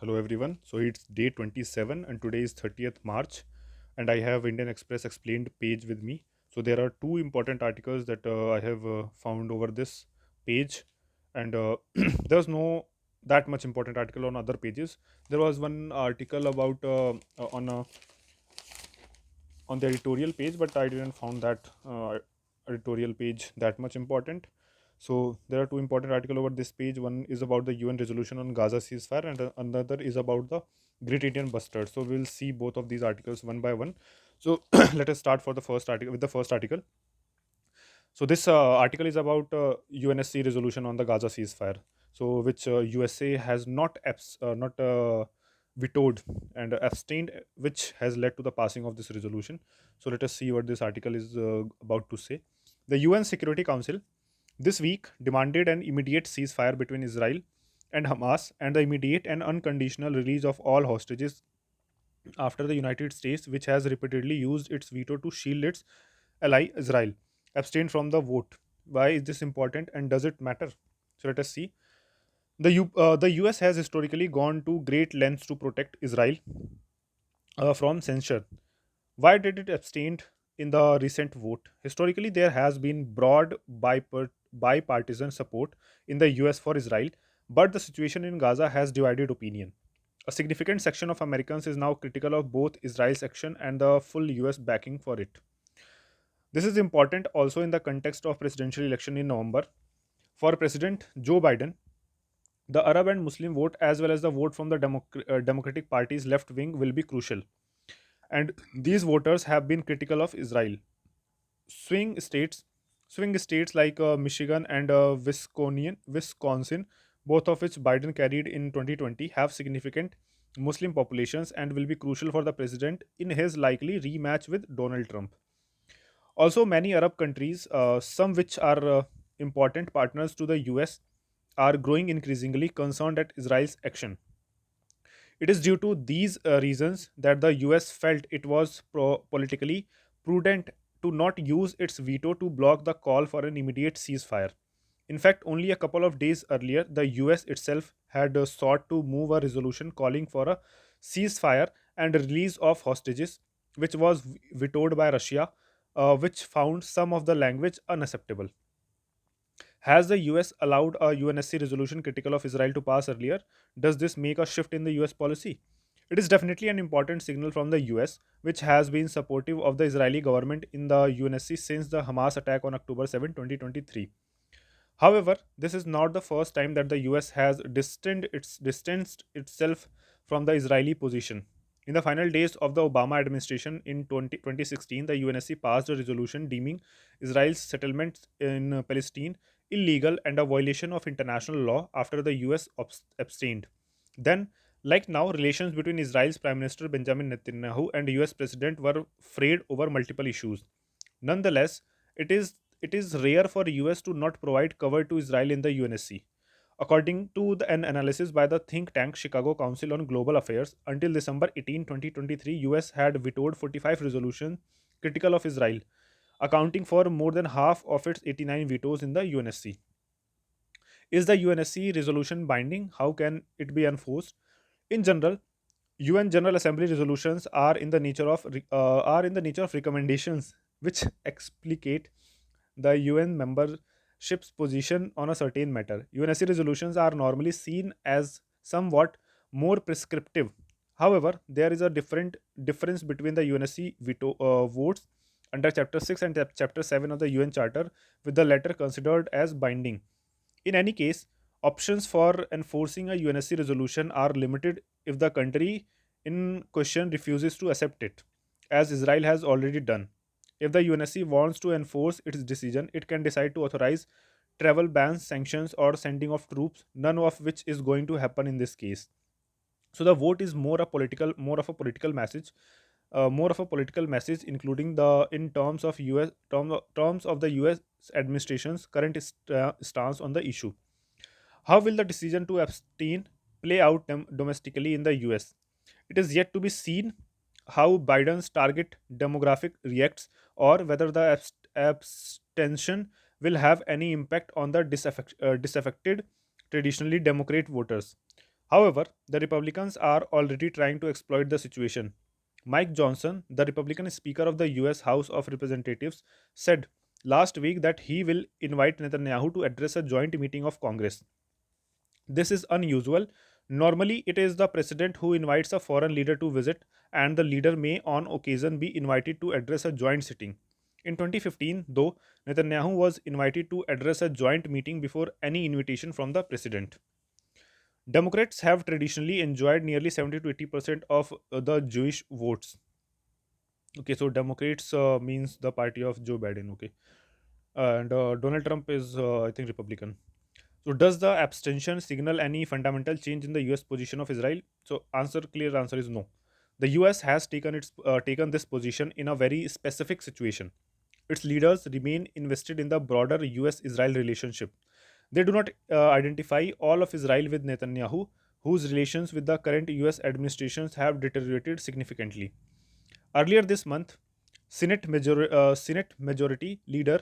Hello everyone. So it's day 27 and today is 30th March and I have Indian Express explained page with me. So there are two important articles that I have found over this page and there's no that much important article on other pages. There was one article about on the editorial page, but I didn't found that editorial page that much important. So there are two important articles over this page. One is about the UN resolution on Gaza ceasefire, and another is about the Great Indian Bustard. So we'll see both of these articles one by one. So let us start for the first article with the first article. So this article is about UNSC resolution on the Gaza ceasefire. So which USA has not vetoed and abstained, which has led to the passing of this resolution. So let us see what this article is about to say. The UN Security Council this week demanded an immediate ceasefire between Israel and Hamas and the immediate and unconditional release of all hostages after the United States, which has repeatedly used its veto to shield its ally Israel, abstained from the vote. Why is this important and does it matter? So let us see. The US has historically gone to great lengths to protect Israel from censure. Why did it abstain in the recent vote? Historically, there has been broad bipartisan support in the US for Israel, but the situation in Gaza has divided opinion. A significant section of Americans is now critical of both Israel's action and the full US backing for it. This is important also in the context of presidential election in November. For President Joe Biden, the Arab and Muslim vote, as well as the vote from the Democratic Party's left wing, will be crucial. And these voters have been critical of Israel. Swing states, swing states like Michigan and Wisconsin, both of which Biden carried in 2020, have significant Muslim populations and will be crucial for the president in his likely rematch with Donald Trump. Also, many Arab countries, some which are important partners to the US, are growing increasingly concerned at Israel's action. It is due to these reasons that the US felt it was politically prudent to not use its veto to block the call for an immediate ceasefire. In fact, only a couple of days earlier, the US itself had sought to move a resolution calling for a ceasefire and release of hostages, which was vetoed by Russia, which found some of the language unacceptable. Has the US allowed a UNSC resolution critical of Israel to pass earlier? Does this make a shift in the US policy? It is definitely an important signal from the US, which has been supportive of the Israeli government in the UNSC since the Hamas attack on October 7, 2023. However, this is not the first time that the US has distanced itself from the Israeli position. In the final days of the Obama administration in 2016, the UNSC passed a resolution deeming Israel's settlements in Palestine illegal and a violation of international law after the US abstained. Then, like now, relations between Israel's Prime Minister Benjamin Netanyahu and US President were frayed over multiple issues. Nonetheless, it is rare for US to not provide cover to Israel in the UNSC. According to an analysis by the think tank Chicago Council on Global Affairs, until December 18, 2023, US had vetoed 45 resolutions critical of Israel, accounting for more than half of its 89 vetoes in the UNSC. Is the UNSC resolution binding? How can it be enforced? In general, UN General Assembly resolutions are in the nature of recommendations which explicate the UN membership's position on a certain matter. UNSC resolutions are normally seen as somewhat more prescriptive. However, there is a difference between the UNSC veto votes under Chapter 6 and Chapter 7 of the UN Charter, with the latter considered as binding. In any case, options for enforcing a UNSC resolution are limited if the country in question refuses to accept it, as Israel has already done. If the UNSC wants to enforce its decision, it can decide to authorize travel bans, sanctions, or sending of troops, none of which is going to happen in this case. So the vote is more of a political message, more of a political message, including the in terms of terms of the US administration's current stance on the issue. How will the decision to abstain play out domestically in the US? It is yet to be seen how Biden's target demographic reacts or whether the abstention will have any impact on the disaffected traditionally Democrat voters. However, the Republicans are already trying to exploit the situation. Mike Johnson, the Republican Speaker of the US House of Representatives, said last week that he will invite Netanyahu to address a joint meeting of Congress. This is unusual. Normally, it is the president who invites a foreign leader to visit, and the leader may on occasion be invited to address a joint sitting. In 2015, though, Netanyahu was invited to address a joint meeting before any invitation from the president. Democrats have traditionally enjoyed nearly 70 to 80% of the Jewish votes. Okay, so Democrats means the party of Joe Biden. Okay, and Donald Trump is, I think, Republican. So, does the abstention signal any fundamental change in the U.S. position of Israel? So, clear answer is no. The U.S. has taken this position in a very specific situation. Its leaders remain invested in the broader U.S.-Israel relationship. They do not identify all of Israel with Netanyahu, whose relations with the current US administrations have deteriorated significantly. Earlier this month, Senate Majority Leader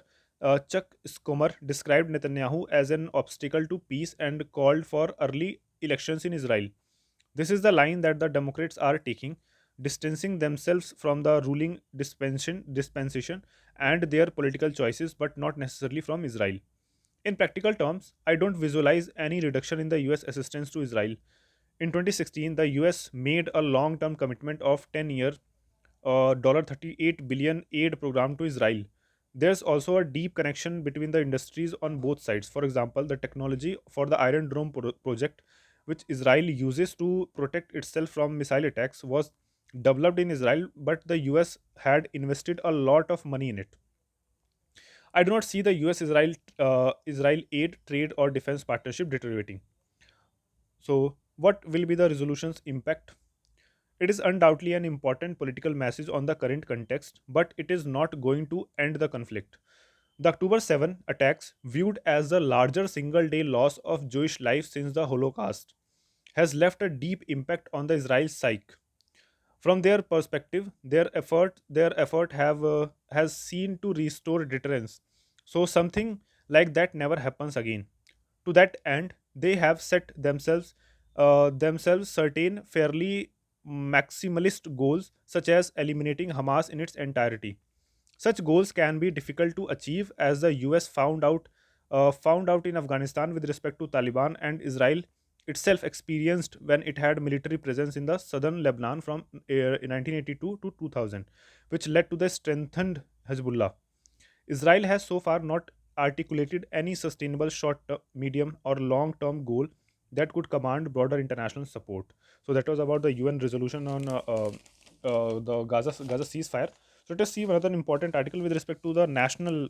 Chuck Schumer described Netanyahu as an obstacle to peace and called for early elections in Israel. This is the line that the Democrats are taking, distancing themselves from the ruling dispensation and their political choices, but not necessarily from Israel. In practical terms, I don't visualize any reduction in the US assistance to Israel. In 2016, the US made a long term commitment of 10-year $38 billion aid program to Israel. There's also a deep connection between the industries on both sides. For example, the technology for the Iron Dome project, which Israel uses to protect itself from missile attacks, was developed in Israel, but the US had invested a lot of money in it. I do not see the US Israel aid, trade, or defense partnership deteriorating. So, what will be the resolution's impact? It is undoubtedly an important political message on the current context, but it is not going to end the conflict. The October 7 attacks, viewed as the larger single day loss of Jewish life since the Holocaust, has left a deep impact on the Israel's psyche. From their perspective, their effort has seen to restore deterrence. So something like that never happens again. To that end, they have set themselves certain fairly maximalist goals, such as eliminating Hamas in its entirety. Such goals can be difficult to achieve, as the US found out in Afghanistan with respect to Taliban, and Israel itself experienced when it had military presence in the southern Lebanon from 1982 to 2000, which led to the strengthened Hezbollah. Israel has so far not articulated any sustainable short, medium, or long term goal that could command broader international support. So, that was about the UN resolution on the Gaza ceasefire. So, let us see another important article with respect to the national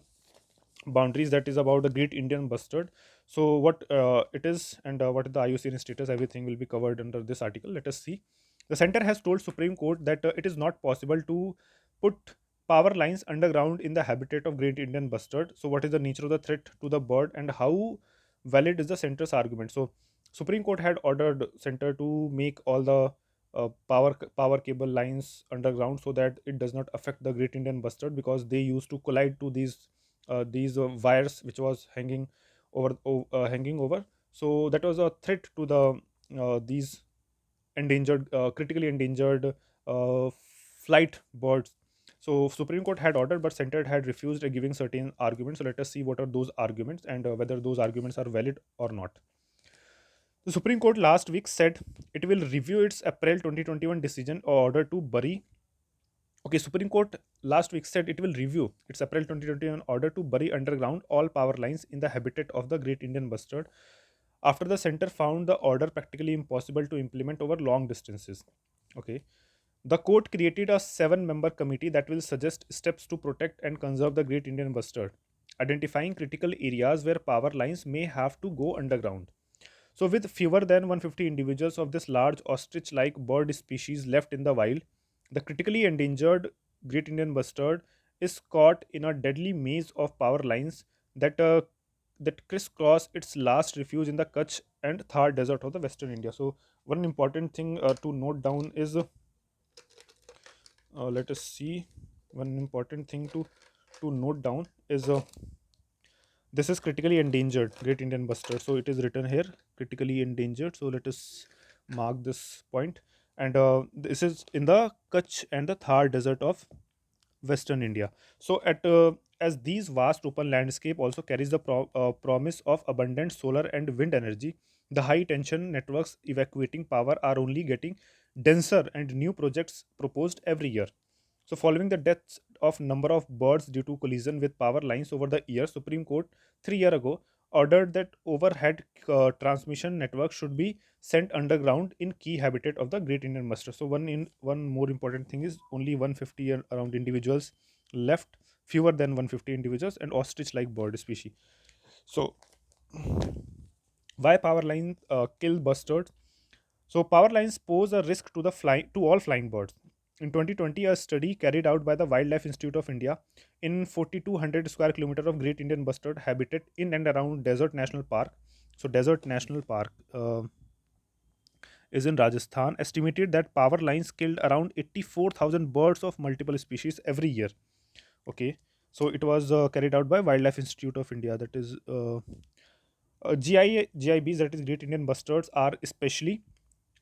boundaries, that is about the Great Indian Bustard. So, what it is and what is the IUCN status, everything will be covered under this article. Let us see. The center has told Supreme Court that it is not possible to put power lines underground in the habitat of Great Indian Bustard. So, what is the nature of the threat to the bird and how valid is the center's argument? So, Supreme Court had ordered center to make all the power cable lines underground so that it does not affect the Great Indian Bustard, because they used to collide to these wires which was hanging over. So that was a threat to these critically endangered flight birds. So Supreme Court had ordered, but Center had refused giving certain arguments. So let us see what are those arguments and whether those arguments are valid or not. The Supreme Court last week said it will review its April 2021 decision or order to bury. Okay, Supreme Court last week said it will review its April 2021 order to bury underground all power lines in the habitat of the Great Indian Bustard after the center found the order practically impossible to implement over long distances. Okay, the court created a seven-member committee that will suggest steps to protect and conserve the Great Indian Bustard, identifying critical areas where power lines may have to go underground. So, with fewer than 150 individuals of this large ostrich like bird species left in the wild, the critically endangered Great Indian Bustard is caught in a deadly maze of power lines that crisscross its last refuge in the Kutch and Thar desert of the Western India. So, one important thing to note down is let us see. One important thing to note down is this is critically endangered Great Indian Bustard. So, it is written here critically endangered. So, let us mark this point. And this is in the Kutch and the Thar desert of Western India. So, at as these vast open landscape also carries the promise of abundant solar and wind energy, the high tension networks evacuating power are only getting denser, and new projects proposed every year. So, following the deaths of number of birds due to collision with power lines over the years, Supreme Court 3 years ago ordered that overhead transmission network should be sent underground in key habitat of the Great Indian Bustard. So, one more important thing is only 150 around individuals left, fewer than 150 individuals, and ostrich-like bird species. So, why power line kill bustards? So power lines pose a risk to the to all flying birds. In 2020, a study carried out by the Wildlife Institute of India in 4,200 square kilometer of Great Indian Bustard habitat in and around Desert National Park. So Desert National Park is in Rajasthan. Estimated that power lines killed around 84,000 birds of multiple species every year. Okay, so it was carried out by Wildlife Institute of India. That is GIBs, that is Great Indian Bustards, are especially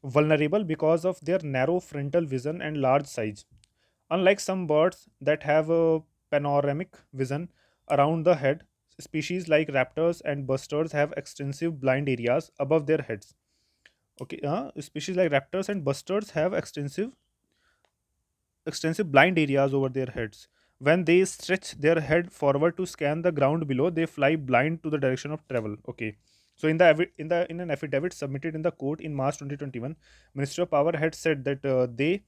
vulnerable because of their narrow frontal vision and large size. Unlike some birds that have a panoramic vision around the head, species like raptors and bustards have extensive blind areas above their heads. Okay, species like raptors and bustards have extensive blind areas over their heads. When they stretch their head forward to scan the ground below, they fly blind to the direction of travel. Okay. So in an affidavit submitted in the court in March 2021, Ministry of Power had said that they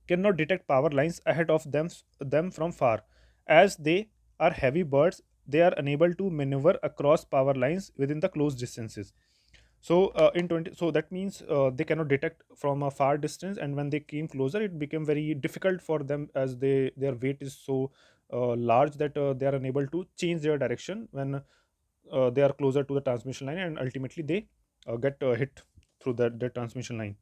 cannot detect power lines ahead of them from far. As they are heavy birds, they are unable to maneuver across power lines within the close distances. So so that means they cannot detect from a far distance, and when they came closer, it became very difficult for them, as their weight is so large that they are unable to change their direction when they are closer to the transmission line, and ultimately they get hit through the transmission line.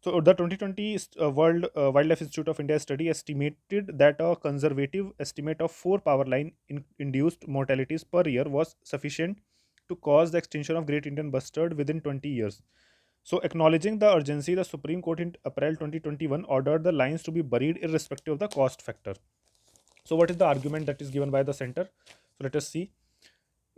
So the 2020 World Wildlife Institute of India study estimated that a conservative estimate of 4 power line induced mortalities per year was sufficient to cause the extinction of Great Indian Bustard within 20 years. So, acknowledging the urgency, the Supreme Court in April 2021 ordered the lines to be buried irrespective of the cost factor. So, what is the argument that is given by the center? So, let us see.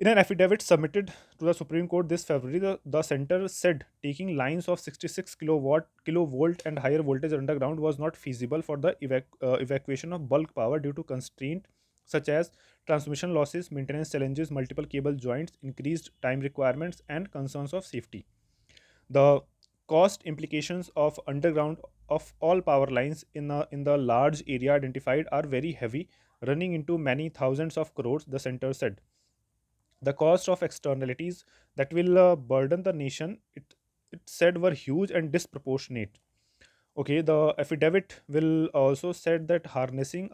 In an affidavit submitted to the Supreme Court this February, the center said taking lines of 66 kilovolt and higher voltage underground was not feasible for the evacuation of bulk power due to constraint such as transmission losses, maintenance challenges, multiple cable joints, increased time requirements, and concerns of safety. The cost implications of underground of all power lines in the large area identified are very heavy, running into many thousands of crores, the center said. The cost of externalities that will burden the nation, it said, were huge and disproportionate. Okay, the affidavit will also said that harnessing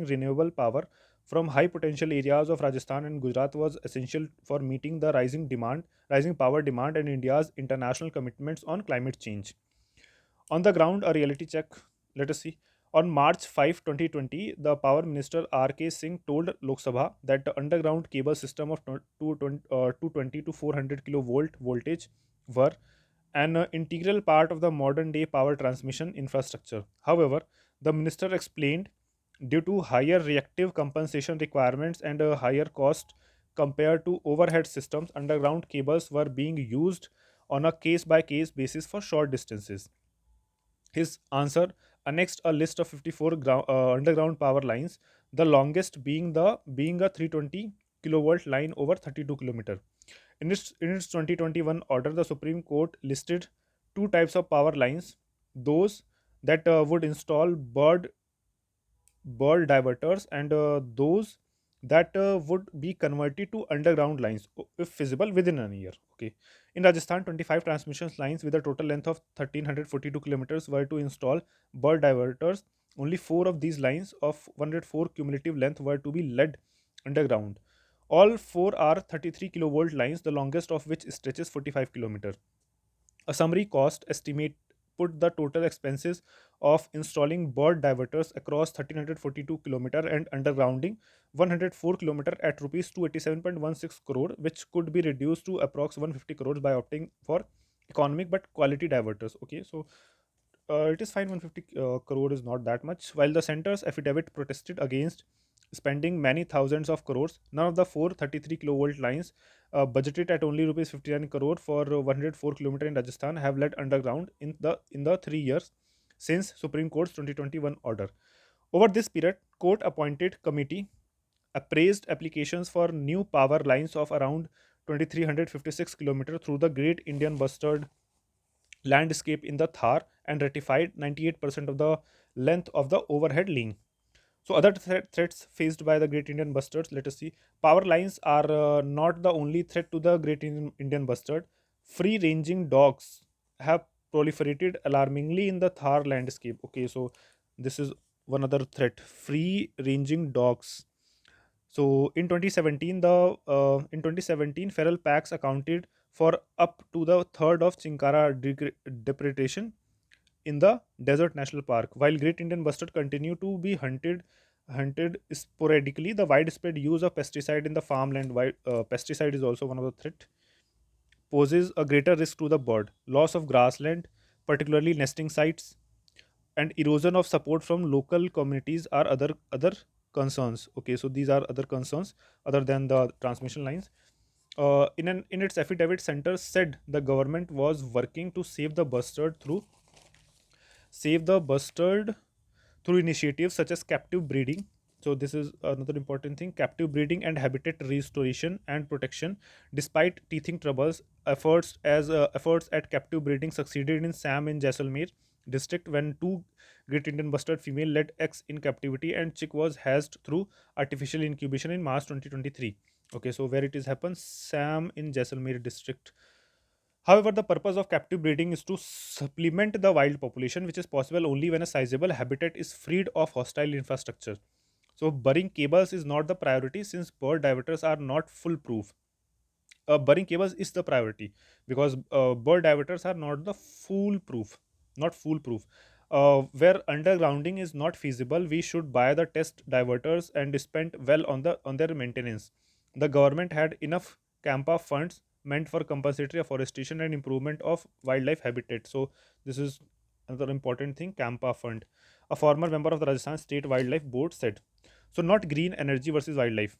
renewable power from high potential areas of Rajasthan and Gujarat was essential for meeting the rising power demand and India's international commitments on climate change. On the ground, a reality check. Let us see. On March 5, 2020, the Power Minister R.K. Singh told Lok Sabha that the underground cable system of 220 to 400 kilovolt voltage were an integral part of the modern day power transmission infrastructure. However, the minister explained due to higher reactive compensation requirements and a higher cost compared to overhead systems, underground cables were being used on a case by case basis for short distances. His answer annexed a list of 54 underground power lines, the longest being a 320 kilovolt line over 32 kilometer. In its 2021 order, the Supreme Court listed two types of power lines: those that would install bird diverters, and those that would be converted to underground lines if feasible within a year. Okay. In Rajasthan, 25 transmission lines with a total length of 1342 kilometers were to install bird diverters. Only four of these lines of 104 cumulative length were to be led underground. All four are 33 kilovolt lines, the longest of which stretches 45 kilometers. A summary cost estimate put the total expenses of installing bird diverters across 1342 kilometer and undergrounding 104 kilometer at rupees 287.16 crore, which could be reduced to approx 150 crores by opting for economic but quality diverters. Okay, so it is fine. 150 crore is not that much. While the center's affidavit protested against spending many thousands of crores, none of the 433 kilovolt lines budgeted at only rupees 59 crore for 104 kilometer in Rajasthan have led underground in the 3 years since Supreme Court's 2021 order. Over this period, court appointed committee appraised applications for new power lines of around 2356 kilometers through the Great Indian Bustard landscape in the Thar and ratified 98% of the length of the overhead link. So, other threats faced by the Great Indian Bustards, let us see. Power lines are not the only threat to the Great Indian Bustard. Free ranging dogs have proliferated alarmingly in the Thar landscape. Okay, so this is one other threat. Free ranging dogs. So in 2017, feral packs accounted for up to the third of Chinkara depredation in the Desert National Park. While Great Indian Bustard continue to be hunted sporadically, the widespread use of pesticide in the farmland, pesticide is also one of the threat, poses a greater risk to the bird. Loss of grassland, particularly nesting sites, and erosion of support from local communities are other concerns. Okay, so these are other concerns other than the transmission lines. In its affidavit, center said the government was working to save the bustard through initiatives such as captive breeding. So this is another important thing: captive breeding and habitat restoration and protection. Despite teething troubles, efforts at captive breeding succeeded in Sam in Jaisalmer district when two Great Indian Bustard female led eggs in captivity and chick was hatched through artificial incubation in March 2023. Okay, so where it is happened, Sam in Jaisalmer district. However, the purpose of captive breeding is to supplement the wild population, which is possible only when a sizable habitat is freed of hostile infrastructure. So, burying cables is not the priority since bird diverters are not foolproof. Burying cables is the priority because bird diverters are not the foolproof, not foolproof. Where undergrounding is not feasible, we should buy the test diverters and spend well on their maintenance. The government had enough Campa funds meant for compulsory afforestation and improvement of wildlife habitat. So this is another important thing. Campa fund. A former member of the Rajasthan State Wildlife Board said. So not green energy versus wildlife.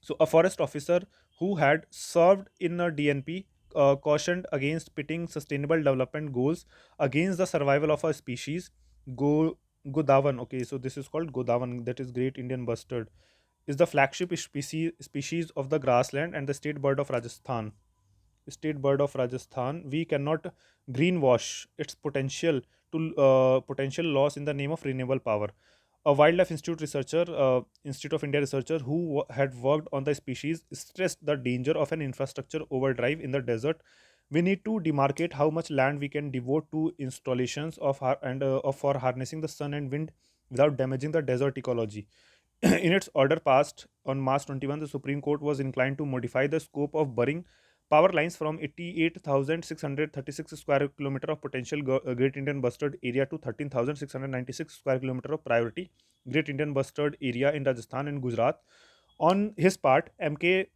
So, a forest officer who had served in a DNP cautioned against pitting sustainable development goals against the survival of a species. Godawan, okay, so this is called Godawan, that is Great Indian Bustard, is the flagship species of the grassland and the state bird of Rajasthan. State bird of Rajasthan. We cannot greenwash its potential loss in the name of renewable power. A wildlife institute researcher, Institute of India researcher who had worked on the species, stressed the danger of an infrastructure overdrive in the desert. We need to demarcate how much land we can devote to installations for harnessing the sun and wind without damaging the desert ecology. In its order passed on March 21, the Supreme Court was inclined to modify the scope of burying power lines from 88,636 square kilometer of potential Great Indian Bustard area to 13,696 square kilometer of priority Great Indian Bustard area in Rajasthan and Gujarat. On his part, MK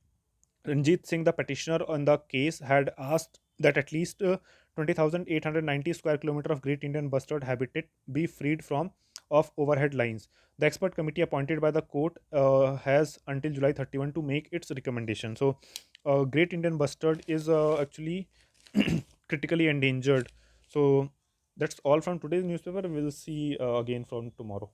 Ranjit Singh, the petitioner on the case, had asked that at least 20,890 square kilometer of Great Indian Bustard habitat be freed from of overhead lines. The expert committee appointed by the court has until July 31 to make its recommendation. So, Great Indian Bustard is actually critically endangered. So, that's all from today's newspaper. We'll see again from tomorrow.